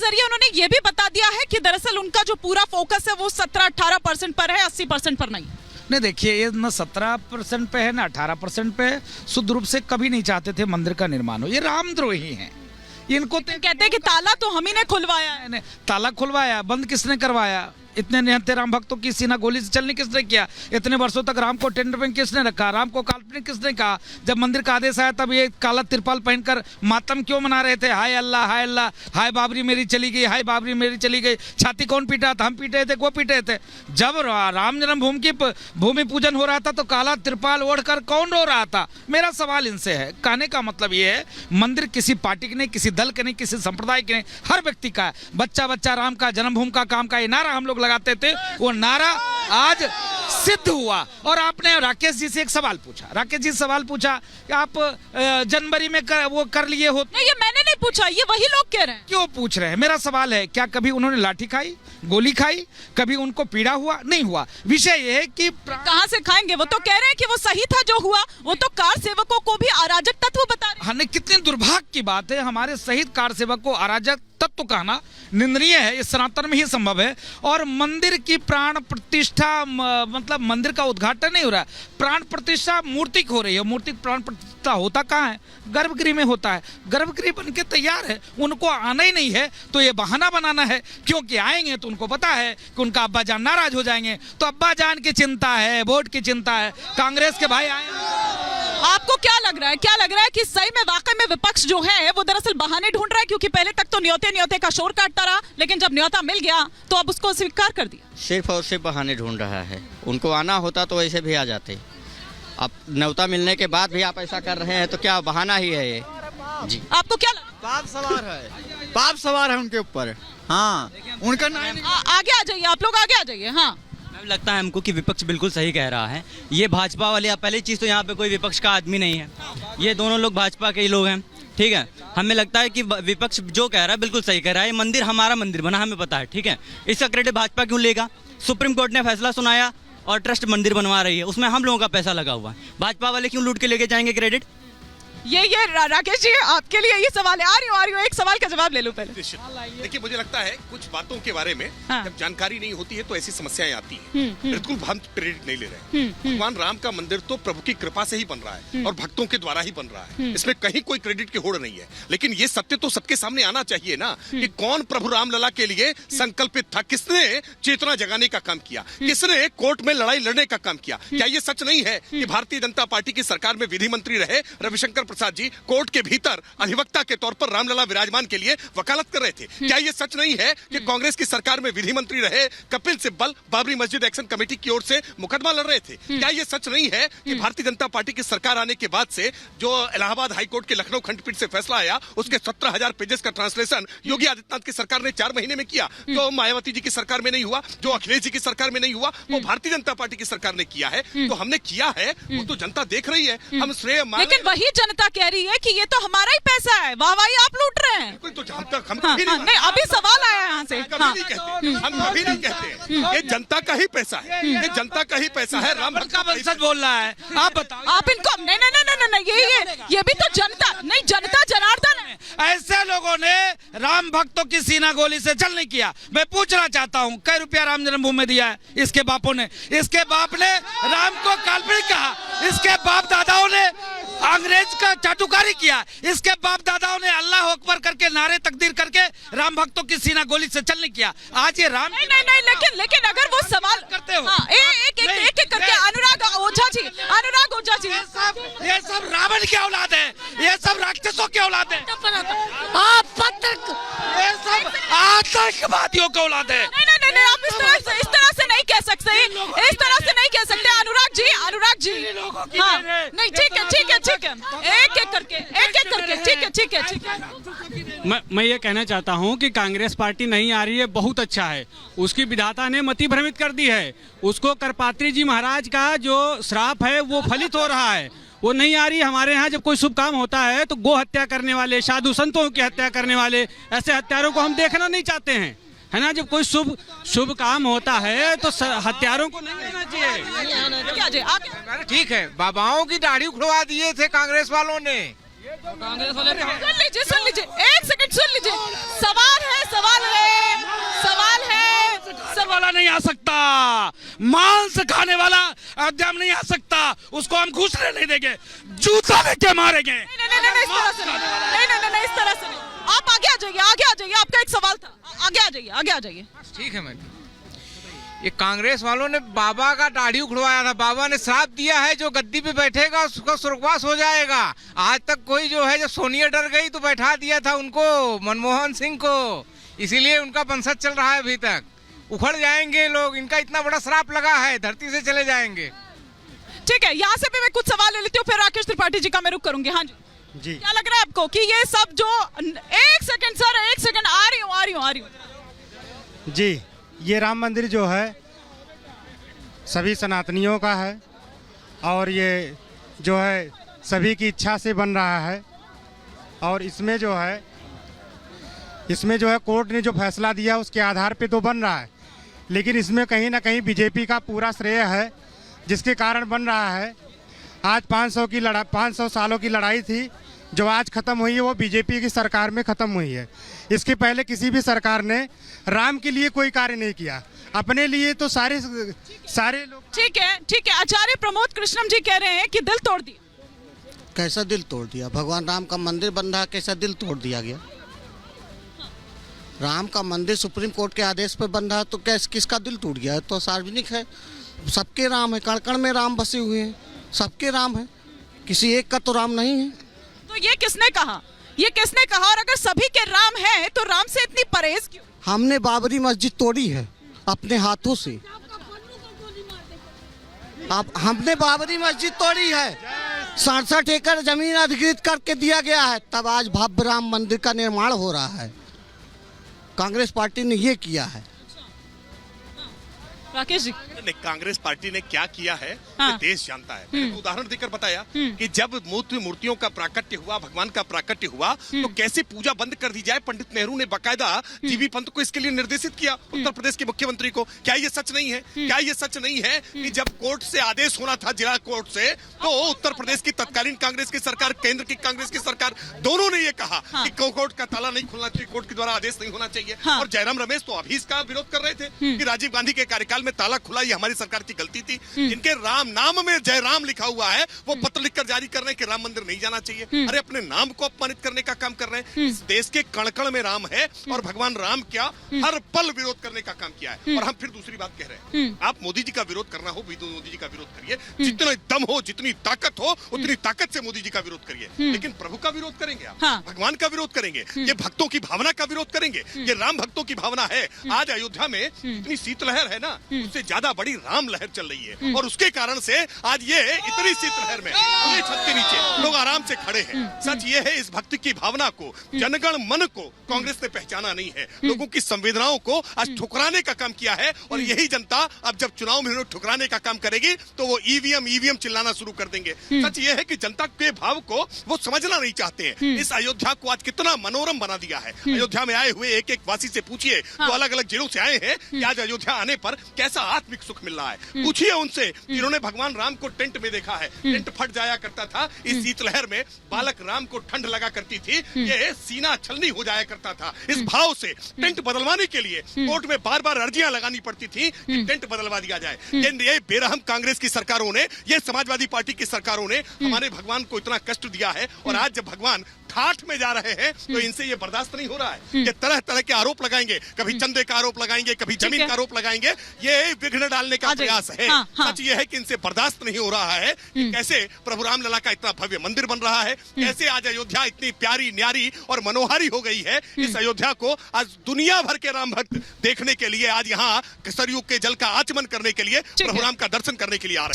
जरिए उन्होंने ये भी बता दिया है कि दरअसल उनका जो पूरा फोकस है वो 17-18% पर है, 80% पर नहीं। नहीं देखिए, ये न 17% पे है ना 18% पे है। शुद्ध रूप से कभी नहीं चाहते थे मंदिर का निर्माण हो। ये रामद्रोही हैं। इनको कहते हैं कि ताला तो हम ही ने खुलवाया है। ताला खुलवाया, बंद किसने करवाया? इतने निहत्थे राम भक्तों की सीना गोली से चलने किसने किया? इतने वर्षों तक राम को टेंडर में किसने रखा? राम को काल्पनिक किसने कहा? जब मंदिर का आदेश आया तब ये काला तिरपाल पहनकर मातम क्यों मना रहे थे? हाय अल्लाह, हाय अल्लाह, हाय बाबरी मेरी चली गई, हाय बाबरी मेरी चली गई। छाती कौन पीटा था? हम पीटे थे, वो पीटे थे। जब राम जन्मभूमि की भूमि पूजन हो रहा था तो काला तिरपाल ओढ़कर कौन रो रहा था? मेरा सवाल इनसे है। कहने का मतलब ये है, मंदिर किसी पार्टी के नहीं, किसी दल के नहीं, किसी संप्रदाय के नहीं, हर व्यक्ति का है। बच्चा बच्चा राम का जन्मभूमि का काम का ये नारा हम लोग लगाते थे, वो नारा आज सिद्ध हुआ। और आपने राकेश जी से एक सवाल पूछा, राकेश जी सवाल पूछा कि आप जनवरी में वो कर लिए हो। नहीं, ये मैंने नहीं पूछा, ये वही लोग कह रहे हैं। क्यों पूछ रहे हैं? मेरा सवाल है, क्या कभी उन्होंने लाठी खाई, गोली खाई, कभी उनको पीड़ा हुआ? नहीं हुआ। विषय ये है कि कहां से खाएंगे? वो तो कह रहे हैं कि वो सही था जो हुआ। वो तो कार सेवकों को भी अराजक तत्व बता रहे हैं। हाँ, कितनी दुर्भाग्य की बात है। हमारे शहीद कार सेवक को अराजक तत्व कहना निंदनीय है। ये सनातन में ही संभव है। और मंदिर की प्राण प्रतिष्ठा, मतलब मंदिर का उद्घाटन नहीं हो रहा है, प्राण प्रतिष्ठा मूर्ति की हो रही है। मूर्ति प्राण प्रतिष्ठा होता कहाँ है? गर्भगृह में होता है। गर्भगृह बन के तैयार है, उनको आना ही नहीं है तो ये बहाना बनाना है। क्योंकि आएंगे तो उनको पता है कि उनका अब्बा जान नाराज हो जाएंगे, तो अब्बा जान की चिंता है, वोट की चिंता है। कांग्रेस के भाई आए। आपको क्या लग रहा है, क्या लग रहा है कि सही में वाकई में विपक्ष जो है वो दरअसल बहाने ढूंढ रहा है? क्योंकि पहले तक तो न्योते का शोर काटता रहा, लेकिन जब न्योता मिल गया तो अब उसको स्वीकार कर दिया। सिर्फ और सिर्फ बहाने ढूंढ रहा है। उनको आना होता तो ऐसे भी आ जाते। अब न्योता मिलने के बाद भी आप ऐसा कर रहे हैं तो क्या बहाना ही है ये? जी, आपको क्या लगा? पाप सवार है उनके ऊपर। हाँ, उनका नाम आगे आ जाइए, आप लोग आगे आ जाइए। हाँ, लगता है हमको कि विपक्ष बिल्कुल सही कह रहा है। ये भाजपा वाले, पहली चीज़ तो यहाँ पे कोई विपक्ष का आदमी नहीं है। ये दोनों लोग भाजपा के ही लोग हैं, ठीक है। हमें लगता है कि विपक्ष जो कह रहा है बिल्कुल सही कह रहा है। ये मंदिर हमारा मंदिर बना, हमें पता है, ठीक है। इसका क्रेडिट भाजपा क्यों लेगा? सुप्रीम कोर्ट ने फैसला सुनाया और ट्रस्ट मंदिर बनवा रही है, उसमें हम लोगों का पैसा लगा हुआ है। भाजपा वाले क्यों लूट के लेके जाएंगे क्रेडिट? ये राकेश जी, आपके लिए ये सवाल है। आ रही हूँ, एक सवाल का जवाब ले लो पहले। देखिए, मुझे लगता है कुछ बातों के बारे में हाँ। जब जानकारी नहीं होती है तो ऐसी समस्याएं आती हैं। बिल्कुल हम क्रेडिट नहीं ले रहे हैं। भगवान राम का मंदिर तो प्रभु की कृपा से ही बन रहा है और भक्तों के द्वारा ही बन रहा है। इसमें कहीं कोई क्रेडिट की होड़ नहीं है। लेकिन ये सत्य तो सबके सामने आना चाहिए ना कि कौन प्रभु रामलला के लिए संकल्पित था, किसने चेतना जगाने का काम किया, किसने कोर्ट में लड़ाई लड़ने का काम किया। क्या ये सच नहीं है कि भारतीय जनता पार्टी की सरकार में विधि मंत्री रहे रविशंकर प्रसाद जी कोर्ट के भीतर अधिवक्ता के तौर पर रामलला विराजमान के लिए वकालत कर रहे थे? क्या ये सच नहीं है कि कांग्रेस की सरकार में विधि मंत्री रहे कपिल सिब्बल बाबरी मस्जिद एक्शन कमेटी की ओर से मुकदमा लड़ रहे थे? क्या ये सच नहीं है कि भारतीय जनता पार्टी की सरकार आने के बाद से जो इलाहाबाद हाईकोर्ट के लखनऊ खंडपीठ से फैसला आया उसके 17,000 पेजेस का ट्रांसलेशन योगी आदित्यनाथ की सरकार ने 4 महीने में किया, जो मायावती जी की सरकार में नहीं हुआ, जो अखिलेश जी की सरकार में नहीं हुआ, वो भारतीय जनता पार्टी की सरकार ने किया है। तो हमने किया है, वो तो जनता देख रही है। हम श्रेय लेकिन वही जनता कह रही है कि ये तो हमारा ही पैसा है, वाहवाही आप लूट रहे हैं। तो हम तक हम नहीं, अभी सवाल आया यहाँ से। हम कभी नहीं कहते ये जनता का ही पैसा है, ये जनता का ही पैसा है। राम भक्त का वंशज बोल रहा है, आप बताओ। आप इनको नहीं, ये भी तो जनता नहीं, जनता जनार्दन है। ऐसे लोगों ने राम भक्तों की सीना गोली से चल नहीं किया। मैं पूछना चाहता हूँ, कई रुपया राम जन्मभूमि में दिया है इसके बापों ने? इसके बाप ने राम को काल्पनिक कहा, इसके बाप दादाओं ने अंग्रेज का चाटुकारी किया, इसके बाप दादाओं ने अल्लाह अकबर करके नारे तकदीर करके राम भक्तों की सीना गोली से चल नहीं किया। आज ये राम नहीं, लेकिन अगर वो सवाल करते हो, एक करके अनुराग ओझा जी, ये सब रावण की औलाद है, ये सब राक्षसों की औलाद है, ये सब आतंकवादियों की औलाद है। नहीं, आप इस तरह से नहीं कह सकते, इस तरह से नहीं कह सकते। अनुराग जी, हाँ, नहीं, ठीक है, एक करके, ठीक है। मैं ये कहना चाहता हूँ कि कांग्रेस पार्टी नहीं आ रही है, बहुत अच्छा है। उसकी विधाता ने मति भ्रमित कर दी है। उसको करपात्री जी महाराज का जो श्राप है वो फलित हो रहा है, वो नहीं आ रही। हमारे यहाँ जब कोई शुभ काम होता है तो गो हत्या करने वाले, साधु संतों की हत्या करने वाले ऐसे हत्यारों को हम देखना नहीं चाहते हैं, है ना। जब कोई शुभ काम होता है तो हत्यारों को नहीं आना चाहिए। ठीक है, बाबाओं की दाढ़ी उखड़वा दिए थे कांग्रेस वालों ने। सुन लीजिए, एक सेकंड सुन लीजिए। सवाल वाला नहीं आ सकता, मांस खाने वाला अयोध्या में नहीं आ सकता, उसको हम घुसने नहीं देंगे, जूता लेके मारेंगे। नहीं, इस तरह से नहीं, इस तरह से नहीं। आप आगे आ जाइए, आपका एक सवाल था, आगे आ जाइए। ठीक है मैडम, ये कांग्रेस वालों ने बाबा का दाढ़ी उखड़वाया था, बाबा ने श्राप दिया है जो गद्दी पे बैठेगा उसका स्वर्गवास हो जाएगा। आज तक कोई जो है, जब सोनिया डर गई तो बैठा दिया था उनको, मनमोहन सिंह को, इसीलिए उनका वंशज चल रहा है अभी तक। उखड़ जाएंगे लोग, इनका इतना बड़ा श्राप लगा है, धरती से चले जाएंगे। ठीक है, यहाँ से भी मैं कुछ सवाल ले लेती हूँ, फिर राकेश त्रिपाठी जी का मैं रुख करूंगी। हाँ जी, क्या लग रहा है आपको कि ये सब जो, एक सेकंड, आ रही हूँ जी, ये राम मंदिर जो है सभी सनातनियों का है और ये जो है सभी की इच्छा से बन रहा है, और इसमें जो है कोर्ट ने जो फैसला दिया उसके आधार पे तो बन रहा है, लेकिन इसमें कहीं ना कहीं बीजेपी का पूरा श्रेय है, जिसके कारण बन रहा है। आज 500 सालों की लड़ाई थी जो आज खत्म हुई है, वो बीजेपी की सरकार में खत्म हुई है। इसके पहले किसी भी सरकार ने राम के लिए कोई कार्य नहीं किया, अपने लिए तो सारे लोग। ठीक है, आचार्य प्रमोद कृष्णम जी कह रहे हैं कि दिल तोड़ दिया। कैसा दिल तोड़ दिया? भगवान राम का मंदिर बन रहा, कैसा दिल तोड़ दिया गया? राम का मंदिर सुप्रीम कोर्ट के आदेश पर बन रहा तो किसका दिल टूट गया? तो सार्वजनिक है, सबके राम है, कण कण में राम बसे हुए हैं, सबके राम है, किसी एक का तो राम नहीं है। तो ये किसने कहा? और अगर सभी के राम है तो राम से इतनी परहेज क्यों? हमने बाबरी मस्जिद तोड़ी है अपने हाथों से, अब हमने बाबरी मस्जिद तोड़ी है, 67 एकड़ जमीन अधिकृत करके दिया गया है, तब आज भव्य राम मंदिर का निर्माण हो रहा है। कांग्रेस पार्टी ने ये किया है। राकेश जी, कांग्रेस पार्टी ने क्या किया है हाँ। ये देश जानता है। मैंने उदाहरण देकर बताया कि जब मूर्तियों का प्राकट्य हुआ, भगवान का प्राकट्य हुआ, तो कैसे पूजा बंद कर दी जाए। पंडित नेहरू ने बाकायदा जीबी पंत को इसके लिए निर्देशित किया, उत्तर प्रदेश के मुख्यमंत्री को। क्या ये सच नहीं है? कि जब कोर्ट से आदेश होना था, जिला कोर्ट से, तो उत्तर प्रदेश की तत्कालीन कांग्रेस की सरकार, केंद्र की कांग्रेस की सरकार, दोनों ने ये कहा कि कोर्ट का ताला नहीं खुलना चाहिए, कोर्ट के द्वारा आदेश नहीं होना चाहिए। और जयराम रमेश तो अभी इसका विरोध कर रहे थे कि राजीव गांधी के कार्यकाल में ताला खुला, ये हमारी सरकार की गलती थी। जिनके राम नाम में जय राम लिखा हुआ है, वो पत्र लिखकर जारी कर रहे हैं कि राम मंदिर नहीं जाना चाहिए। अरे अपने नाम को अपमानित करने का काम कर रहे हैं। इस देश के कण-कण में राम है और भगवान राम क्या हर पल विरोध करने का काम किया है। और हम फिर दूसरी बात कह रहे हैं, आप मोदी जी का विरोध करना हो, मोदी जी का विरोध करिए, जितना दम हो, जितनी ताकत हो, उतनी ताकत से मोदी जी का विरोध करिए, लेकिन प्रभु का विरोध करेंगे आप, भगवान का विरोध करेंगे, ये भक्तों की भावना का विरोध करेंगे, ये राम भक्तों की भावना है। आज अयोध्या में इतनी शीतलहर है ना, उससे ज्यादा बड़ी राम लहर चल रही है, और उसके कारण से आज ये इतनी शीतलहर में पूरे छत के नीचे लोग आराम से खड़े हैं। सच ये है, इस भक्ति की भावना को, जनगण मन को कांग्रेस ने पहचाना नहीं है, लोगों की संवेदनाओं को आज ठुकराने का काम किया है। और यही जनता अब जब चुनाव में ठुकराने का काम करेगी तो वो ईवीएम चिल्लाना शुरू कर देंगे। सच ये है कि जनता के भाव को वो समझना नहीं चाहते हैं। इस अयोध्या को आज कितना मनोरम बना दिया है। अयोध्या में आए हुए एक एक वासी से पूछिए, तो अलग अलग जिलों से आए हैं, कि आज अयोध्या आने पर कैसा आत्मिक सुख मिल रहा है। पूछिए उनसे जिन्होंने भगवान राम को टेंट में देखा है, टेंट फट जाया करता था, इस शीतलहर में बालक राम को ठंड लगा करती थी, ये सीना छलनी हो जाया करता था। इस भाव से टेंट बदलवाने के लिए कोर्ट में बार बार अर्जियां लगानी पड़ती थी कि टेंट बदलवा दिया जाए। ये बेरहम कांग्रेस की सरकारों ने, ये समाजवादी पार्टी की सरकारों ने हमारे भगवान को इतना कष्ट दिया है। और आज जब भगवान ठाठ में जा रहे हैं तो इनसे ये बर्दाश्त नहीं हो रहा है। ये तरह तरह के आरोप लगाएंगे, कभी चंदे का आरोप लगाएंगे, कभी जमीन का आरोप लगाएंगे, ये विघ्न डालने का प्रयास है। सच ये है कि इनसे बर्दाश्त नहीं हो रहा है कि कैसे प्रभु राम लला का इतना भव्य मंदिर बन रहा है, कैसे आज अयोध्या इतनी प्यारी, न्यारी और मनोहारी हो गई है। इस अयोध्या को आज दुनिया भर के राम भक्त देखने के लिए, आज यहाँ सरयू के जल का आचमन करने के लिए, प्रभु राम का दर्शन करने के लिए आ रहे हैं।